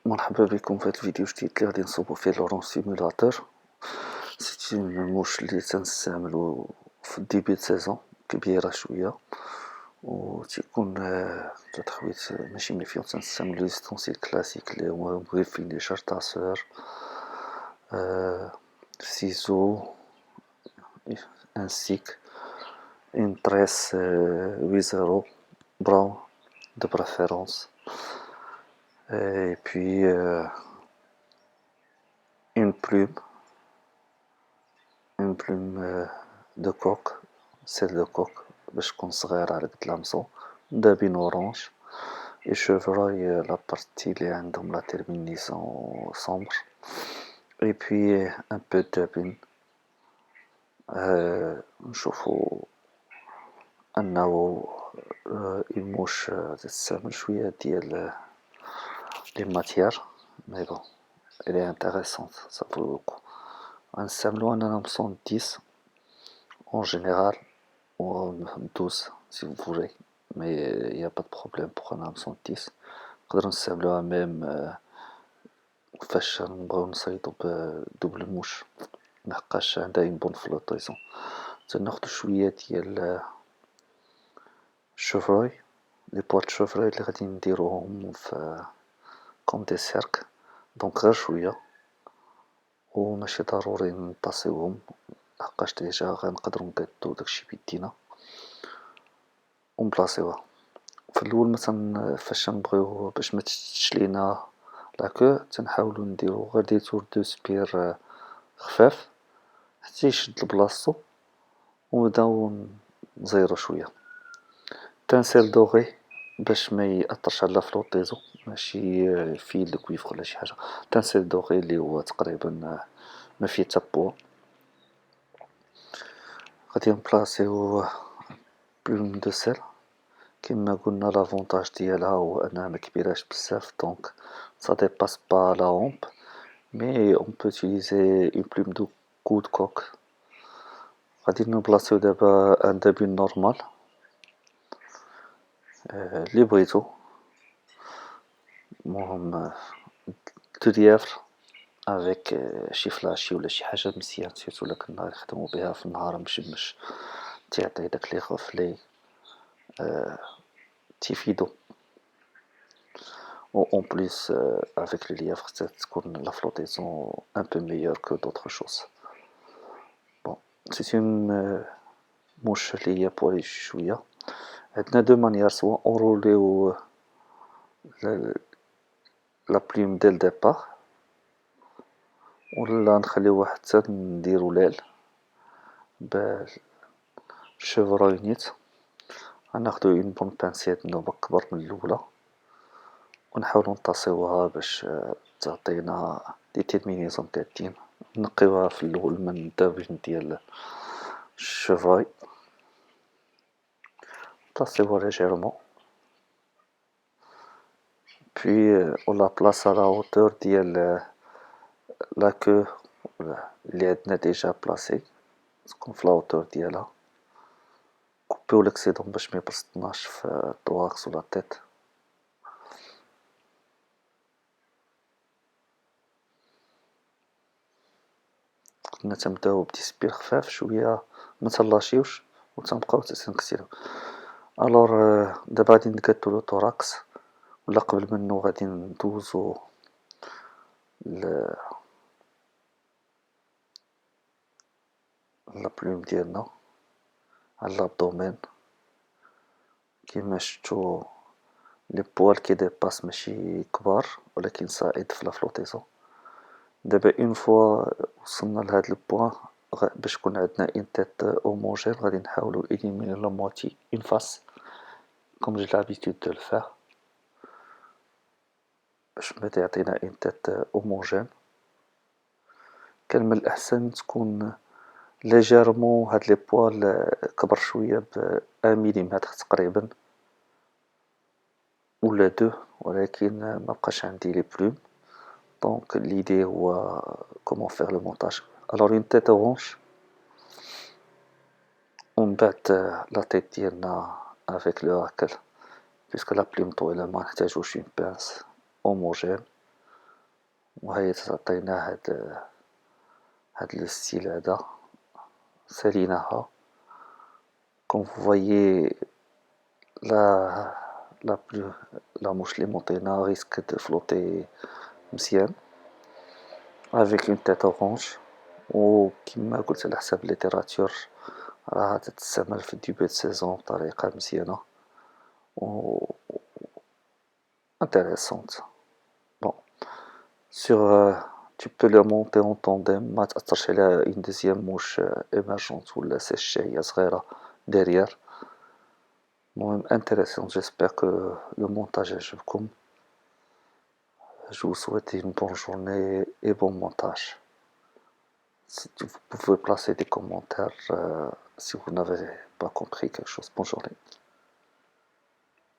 مرحبا بكم في هذا الفيديو جديد اللي غادي نصوبو فيه لورون سيمولاتور. سيتي موش اللي تنستعملو في الديبي د سيزون كبيرة شوية، و تيكون تخويت ماشي ملي تنستعملو لي زيستونسيل كلاسيك اللي هما غريفينيشر طاسور سيزو ان ستيك اون تريس 8-0 براون de préférence, et puis une plume, de coque, celle de coque باش تكون صغيرة على قد لامسو، دابين اورانج، et chevreuil la partie اللي عندهم لا terminaison sombre, et puis un peu de دابين. نشوفو انه الموش تستعمل شوية ديال لي ماتيار، مي بون elle est intéressante, ça vaut le coup. غنستعملو اننا 110 en général, ou 12 si vous voulez, mais il n'y a pas de problème pour un 110. نقدرو نستعملوها ميم فاش نبغيو نصيدو بدوبل موش لحقاش عندها اون بون فلوطيزون. تناخدو شوية ديال الشوفروي، لي بوا د الشوفروي اللي غادي نديروهم في كوم دي سيرك، دونك غير شوية، وماشي ضروري نطاسيوهم لحقاش ديجا غنقدرو نقادو داكشي بيدينا ونبلاصيوها. في الاول مثلا فاش نبغيو باش ما تشتش لينا لاكو تنحاولو نديرو غير دي تور دو سبير خفاف حتى يشد لبلاصتو، ونبداو نزيرو شوية. تانسيل دوغي باش ما يأثرش على فلوطيزو، ماشي فيل دو كويفر ولا شي حاجة، تانسيل دوغي اللي هو تقريبا ما فيه تا بوا. غادي نبلاصيو بلوم دو سيل، كيما قلنا لافونتاج ديالها هو انها مكبيراش بزاف، دونك ça dépasse pas la hampe, mais on peut utiliser une plume de coup de coque. غادي نبلاصيو دابا ان دابين نورمال اللي بغيتو، المهم دو ديافر افيك شي فلاشي ولا شي حاجة مزيان، سيرتو الا كنا نخدمو بها في النهار مشمش تيعطي داك لي غوفلي تيفيدو. ou en plus avec le lièvre تكون la flottaison un peu meilleure que d'autres choses. Bon, c'est une موش اللي هي بوالي شوية. عندنا دو مانيير، سوا اونروليو لا بلوم ديال ديبار، ولا نخليوها حتى نديرو ليل بالشيفروي نيت. غناخدو اون بون بانسيت نوبة كبر من الاولى، ونحاولو نطاسيوها باش تعطينا دي تيرمينيزون قادين. نقيوها في الاول من الدابين ديال الشيفروي، نطاسيوها ليجيرمون، puis on la place à la hauteur ديال لا كو اللي عندنا ديجا بلاسي، تكون في لا hauteur ديالها. كوبيو لكسيدون باش ما يبسطناش في الطواكس ولا التيت. كنا تنبداو بتسبير خفاف شوية، متلاشيوش وتنبقاو تنكسيرو. الوغ دابا غادي نقادو لو توراكس، ولا قبل منو غادي ندوزو لا بلوم ديالنا على لابدومين. كيما شفتو لي بوال كي ديباس ماشي كبار، ولكن صعيد في لا فلوطيزون. دابا اون فوا وصلنا لهاد البوان، باش يكون عندنا اون تيت اوموجين غادي نحاولو إليميني لا موتي اون فاس كوم جي لابيتود دو الفيغ، باش بدا يعطينا اون تيت اوموجين. كان من الأحسن تكون ليجيرمون هاد لي بوال كبر شوية ب1 مليمتر تقريبا ولا 2، ولكن مبقاش عندي لي بلوم، دونك ليدي هو كومون فيغ لو مونتاج. الوغ اون تيت اورانج، ومن بعد لا تيت ديالنا افيك لو هاكل، بيسكو لا بلوم طويلة ما نحتاجوش اون بانس اوموجين. وهي تعطينا هاد لو ستيل هذا ساليناها كوم فو فويي لا لا بلو لا موش لي مونطينا ريسك دو فلوتي مزيان افيك اون تيت اورانج و كيما قلت على حساب ليتيراتور راها تستعمل في الديبي دو سيزون بطريقة مزيانة و intéressante. Bon, tu peux le monter en tandem ما تأثرش على une deuxième mouche émergente ولا سيشي هي صغيرة derrière. المهم intéressant, j'espère que le montage يعجبكم. Je vous souhaite une bonne journée et bon montage. Si vous pouvez placer des commentaires si vous n'avez pas compris quelque chose. Bonne journée.